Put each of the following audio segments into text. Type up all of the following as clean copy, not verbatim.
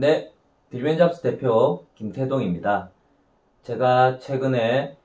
네, 빌벤잡스 대표 김태동입니다. 제가 최근에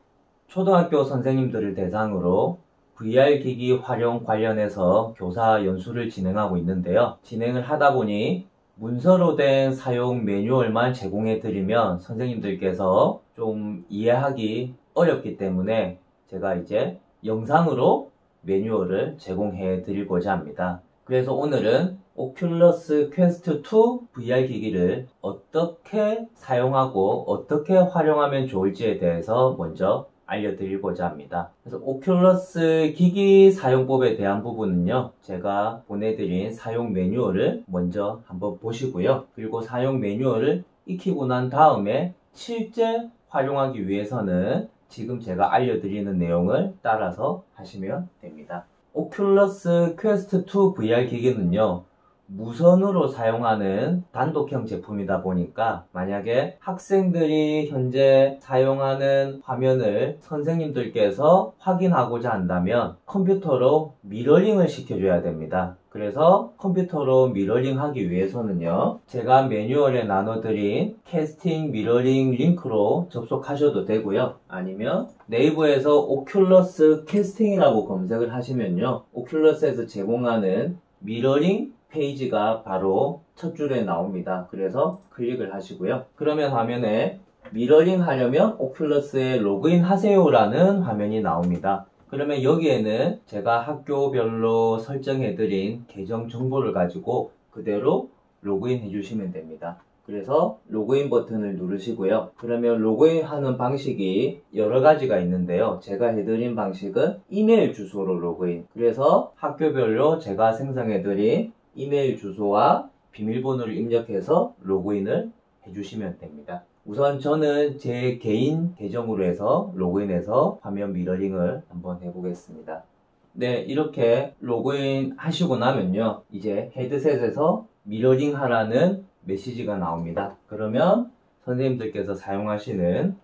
초등학교 선생님들을 대상으로 VR 기기 활용 관련해서 교사 연수를 진행하고 있는데요. 진행을 하다 보니 문서로 된 사용 매뉴얼만 제공해 드리면 선생님들께서 좀 이해하기 어렵기 때문에 제가 이제 영상으로 매뉴얼을 제공해 드리고자 합니다. 그래서 오늘은 오큘러스 퀘스트 2 VR 기기를 어떻게 사용하고 어떻게 활용하면 좋을지에 대해서 먼저 알려드리고자 합니다. 그래서 오큘러스 기기 사용법에 대한 부분은요, 제가 보내드린 사용 매뉴얼을 먼저 한번 보시고요. 그리고 사용 매뉴얼을 익히고 난 다음에 실제 활용하기 위해서는 지금 제가 알려드리는 내용을 따라서 하시면 됩니다. 오큘러스 퀘스트 2 VR 기기는요, 무선으로 사용하는 단독형 제품이다 보니까 만약에 학생들이 현재 사용하는 화면을 선생님들께서 확인하고자 한다면 컴퓨터로 미러링을 시켜줘야 됩니다. 그래서 컴퓨터로 미러링 하기 위해서는요, 제가 매뉴얼에 나눠드린 캐스팅 미러링 링크로 접속하셔도 되고요. 아니면 네이버에서 오큘러스 캐스팅이라고 검색을 하시면요, 오큘러스에서 제공하는 미러링 페이지가 바로 첫 줄에 나옵니다. 그래서 클릭을 하시고요. 그러면 화면에 미러링 하려면 오큘러스에 로그인 하세요라는 화면이 나옵니다. 그러면 여기에는 제가 학교별로 설정해드린 계정 정보를 가지고 그대로 로그인 해주시면 됩니다. 그래서 로그인 버튼을 누르시고요. 그러면 로그인 하는 방식이 여러 가지가 있는데요. 제가 해드린 방식은 이메일 주소로 로그인. 그래서 학교별로 제가 생성해드린 이메일 주소와 비밀번호를 입력해서 로그인을 해주시면 됩니다. 우선 저는 제 개인 계정으로 해서 로그인해서 화면 미러링을 한번 해보겠습니다. 네, 이렇게 로그인 하시고 나면요, 이제 헤드셋에서 미러링 하라는 메시지가 나옵니다. 그러면 선생님들께서 사용하시는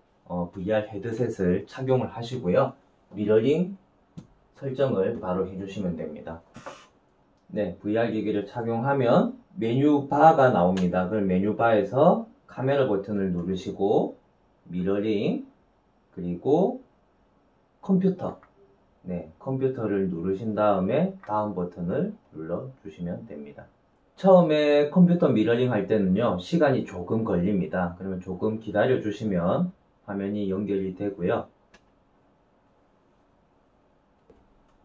VR 헤드셋을 착용을 하시고요, 미러링 설정을 바로 해주시면 됩니다. 네, VR 기기를 착용하면 메뉴바가 나옵니다. 그럼 메뉴바에서 카메라 버튼을 누르시고 미러링, 그리고 컴퓨터, 네, 컴퓨터를 누르신 다음에 다음 버튼을 눌러주시면 됩니다. 처음에 컴퓨터 미러링 할 때는요, 시간이 조금 걸립니다. 그러면 조금 기다려 주시면 화면이 연결이 되고요.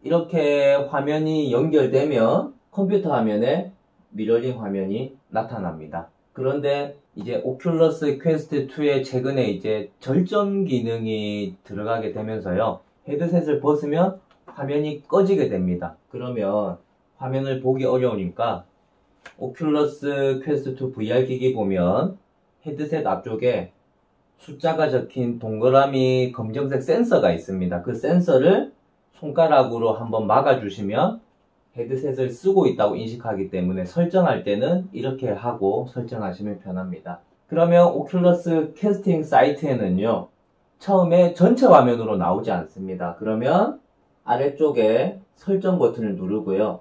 이렇게 화면이 연결되면 컴퓨터 화면에 미러링 화면이 나타납니다. 그런데 이제 오큘러스 퀘스트 2에 최근에 이제 절전 기능이 들어가게 되면서요, 헤드셋을 벗으면 화면이 꺼지게 됩니다. 그러면 화면을 보기 어려우니까 오큘러스 퀘스트 2 VR 기기 보면 헤드셋 앞쪽에 숫자가 적힌 동그라미 검정색 센서가 있습니다. 그 센서를 손가락으로 한번 막아주시면 헤드셋을 쓰고 있다고 인식하기 때문에 설정할 때는 이렇게 하고 설정하시면 편합니다. 그러면 오큘러스 캐스팅 사이트에는요, 처음에 전체 화면으로 나오지 않습니다. 그러면 아래쪽에 설정 버튼을 누르고요,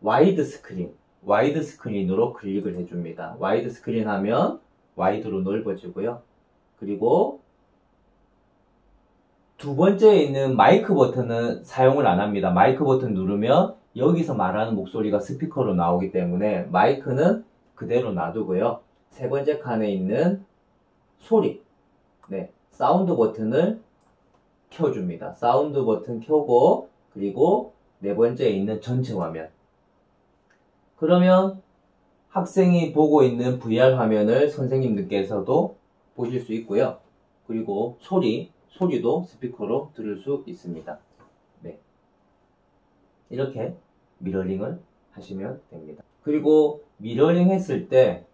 와이드 스크린으로 클릭을 해줍니다. 와이드 스크린 하면 와이드로 넓어지고요. 그리고 두 번째에 있는 마이크 버튼은 사용을 안 합니다. 마이크 버튼 누르면 여기서 말하는 목소리가 스피커로 나오기 때문에 마이크는 그대로 놔두고요. 세 번째 칸에 있는 소리, 네, 사운드 버튼을 켜줍니다. 사운드 버튼 켜고, 그리고 네 번째에 있는 전체 화면. 그러면 학생이 보고 있는 VR 화면을 선생님들께서도 보실 수 있고요. 그리고 소리도 스피커로 들을 수 있습니다. 네, 이렇게 미러링을 하시면 됩니다. 그리고 미러링 했을 때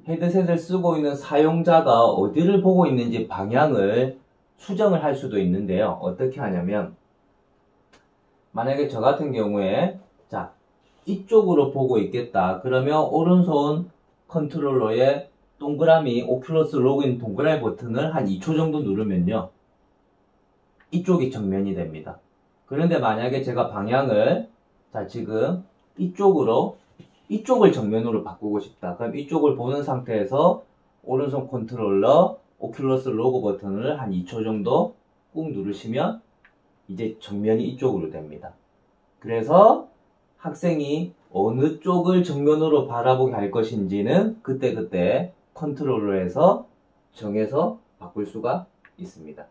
헤드셋을 쓰고 있는 사용자가 어디를 보고 있는지 방향을 수정을 할 수도 있는데요. 어떻게 하냐면, 만약에 저 같은 경우에 자, 이쪽으로 보고 있겠다. 그러면 오른손 컨트롤러에 동그라미 오큘러스 로그인 동그라미 버튼을 한 2초 정도 누르면요, 이쪽이 정면이 됩니다. 그런데 만약에 제가 방향을 지금 이쪽으로 이쪽을 정면으로 바꾸고 싶다. 그럼 이쪽을 보는 상태에서 오른손 컨트롤러 오큘러스 로고 버튼을 한 2초 정도 꾹 누르시면 이제 정면이 이쪽으로 됩니다. 그래서 학생이 어느 쪽을 정면으로 바라보게 할 것인지는 그때그때 컨트롤러에서 정해서 바꿀 수가 있습니다.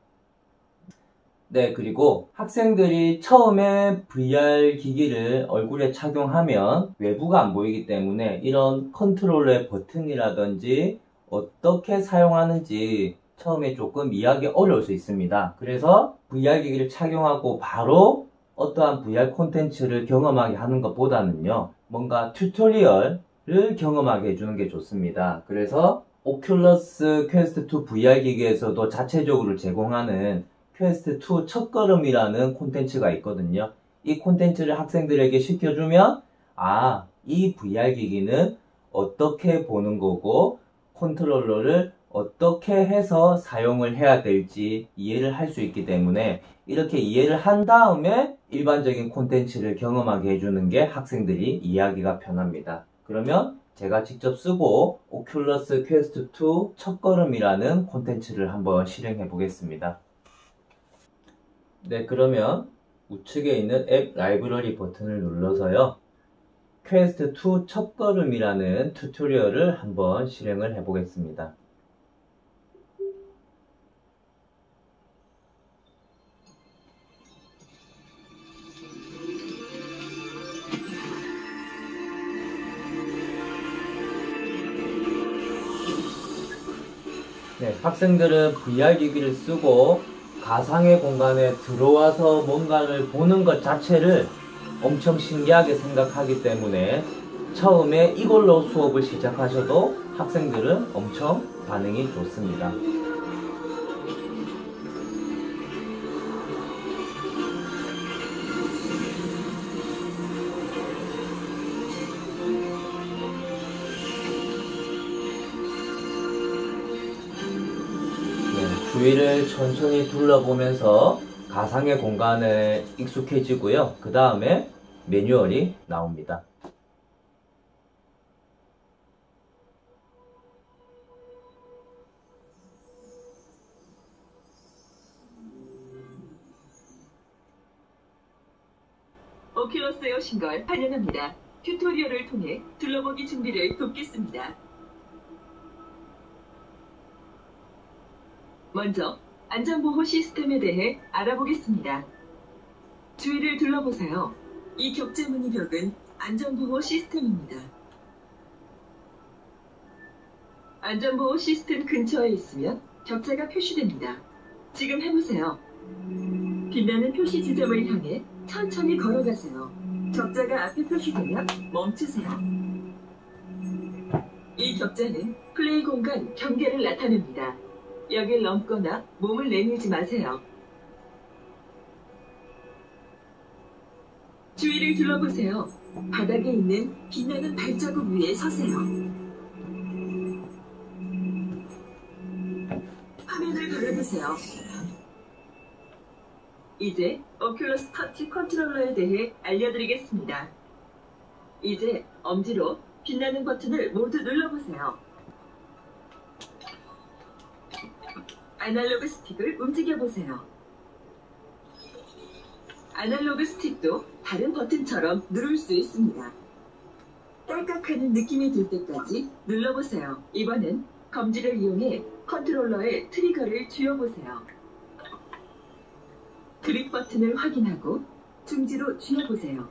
네, 그리고 학생들이 처음에 VR 기기를 얼굴에 착용하면 외부가 안 보이기 때문에 이런 컨트롤러의 버튼이라든지 어떻게 사용하는지 처음에 조금 이해하기 어려울 수 있습니다. 그래서 VR 기기를 착용하고 바로 어떠한 VR 콘텐츠를 경험하게 하는 것보다는요, 뭔가 튜토리얼을 경험하게 해주는 게 좋습니다. 그래서 오큘러스 퀘스트 2 VR 기기에서도 자체적으로 제공하는 퀘스트 2 첫걸음이라는 콘텐츠가 있거든요. 이 콘텐츠를 학생들에게 시켜주면 이 VR 기기는 어떻게 보는 거고 컨트롤러를 어떻게 해서 사용을 해야 될지 이해를 할 수 있기 때문에 이렇게 이해를 한 다음에 일반적인 콘텐츠를 경험하게 해주는 게 학생들이 이해하기가 편합니다. 그러면 제가 직접 쓰고 오큘러스 퀘스트 2 첫걸음이라는 콘텐츠를 한번 실행해 보겠습니다. 네, 그러면 우측에 있는 앱 라이브러리 버튼을 눌러서요, 퀘스트 2 첫걸음이라는 튜토리얼을 한번 실행을 해 보겠습니다. 네, 학생들은 VR 기기를 쓰고 가상의 공간에 들어와서 뭔가를 보는 것 자체를 엄청 신기하게 생각하기 때문에 처음에 이걸로 수업을 시작하셔도 학생들은 엄청 반응이 좋습니다. 주위를 천천히 둘러보면서 가상의 공간에 익숙해지고요. 그 다음에 매뉴얼이 나옵니다. 오큘러스에 오신 걸 환영합니다. 튜토리얼을 통해 둘러보기 준비를 돕겠습니다. 먼저 안전보호 시스템에 대해 알아보겠습니다. 주위를 둘러보세요. 이 격자 무늬 벽은 안전보호 시스템입니다. 안전보호 시스템 근처에 있으면 격자가 표시됩니다. 지금 해보세요. 빛나는 표시 지점을 향해 천천히 걸어가세요. 격자가 앞에 표시되면 멈추세요. 이 격자는 플레이 공간 경계를 나타냅니다. 여길 넘거나 몸을 내밀지 마세요. 주위를 둘러보세요. 바닥에 있는 빛나는 발자국 위에 서세요. 화면을 바라보세요. 이제 오큘러스 터치 컨트롤러에 대해 알려드리겠습니다. 이제 엄지로 빛나는 버튼을 모두 눌러보세요. 아날로그 스틱을 움직여보세요. 아날로그 스틱도 다른 버튼처럼 누를 수 있습니다. 딸깍하는 느낌이 들 때까지 눌러보세요. 이번엔 검지를 이용해 컨트롤러의 트리거를 쥐어보세요. 그립 버튼을 확인하고 중지로 쥐어보세요.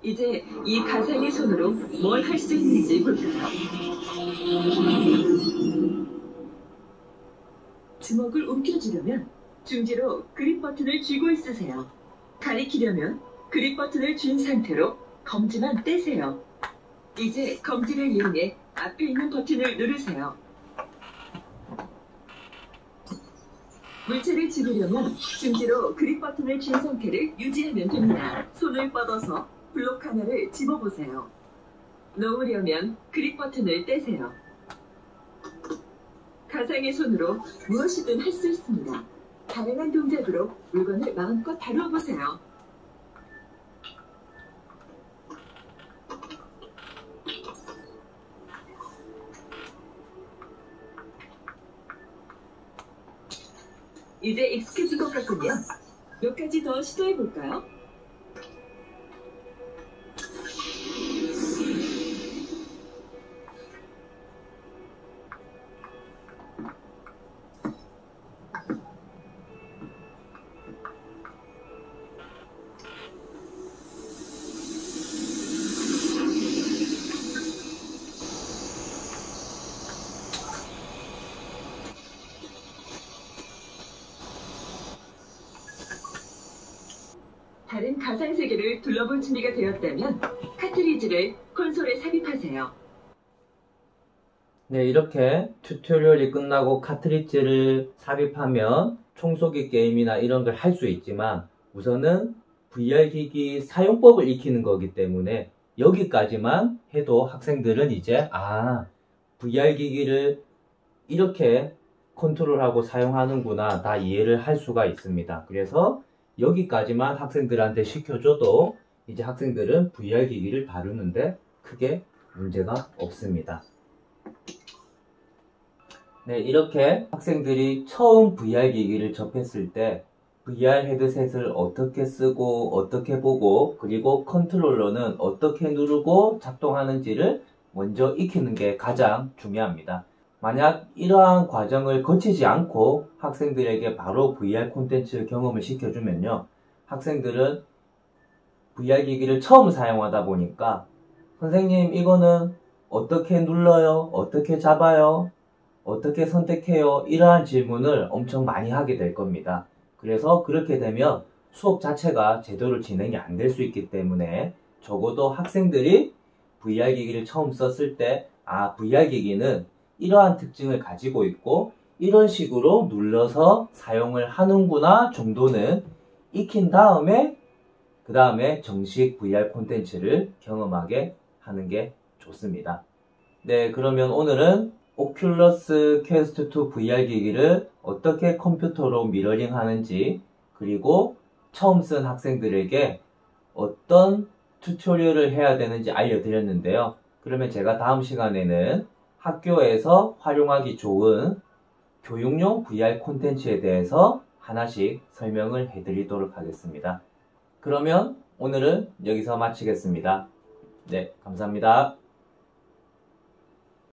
이제 이 가상의 손으로 뭘 할 수 있는지 볼까요? 주먹을 움켜쥐려면 중지로 그립 버튼을 쥐고 있으세요. 가리키려면 그립 버튼을 쥔 상태로 검지만 떼세요. 이제 검지를 이용해 앞에 있는 버튼을 누르세요. 물체를 집으려면 중지로 그립 버튼을 쥔 상태를 유지하면 됩니다. 손을 뻗어서 블록 하나를 집어보세요. 놓으려면 그립 버튼을 떼세요. 가상의 손으로 무엇이든 할 수 있습니다. 다양한 동작으로 물건을 마음껏 다루어보세요. 이제 익숙해진 것 같군요. 몇 가지 더 시도해 볼까요? 다른 가상세계를 둘러볼 준비가 되었다면 카트리지를 콘솔에 삽입하세요. 네, 이렇게 튜토리얼이 끝나고 카트리지를 삽입하면 청소기 게임이나 이런 걸 할 수 있지만 우선은 VR 기기 사용법을 익히는 거기 때문에 여기까지만 해도 학생들은 이제 VR 기기를 이렇게 컨트롤하고 사용하는구나 다 이해를 할 수가 있습니다. 그래서 여기까지만 학생들한테 시켜줘도 이제 학생들은 VR 기기를 다루는데 크게 문제가 없습니다. 네, 이렇게 학생들이 처음 VR 기기를 접했을 때 VR 헤드셋을 어떻게 쓰고 어떻게 보고 그리고 컨트롤러는 어떻게 누르고 작동하는지를 먼저 익히는 게 가장 중요합니다. 만약 이러한 과정을 거치지 않고 학생들에게 바로 VR 콘텐츠 경험을 시켜주면요, 학생들은 VR 기기를 처음 사용하다 보니까 선생님 이거는 어떻게 눌러요? 어떻게 잡아요? 어떻게 선택해요? 이러한 질문을 엄청 많이 하게 될 겁니다. 그래서 그렇게 되면 수업 자체가 제대로 진행이 안 될 수 있기 때문에 적어도 학생들이 VR 기기를 처음 썼을 때 VR 기기는 이러한 특징을 가지고 있고 이런 식으로 눌러서 사용을 하는구나 정도는 익힌 다음에 그 다음에 정식 VR 콘텐츠를 경험하게 하는 게 좋습니다. 네, 그러면 오늘은 오큘러스 퀘스트 2 VR 기기를 어떻게 컴퓨터로 미러링 하는지 그리고 처음 쓴 학생들에게 어떤 튜토리얼을 해야 되는지 알려드렸는데요. 그러면 제가 다음 시간에는 학교에서 활용하기 좋은 교육용 VR 콘텐츠에 대해서 하나씩 설명을 해드리도록 하겠습니다. 그러면 오늘은 여기서 마치겠습니다. 네, 감사합니다.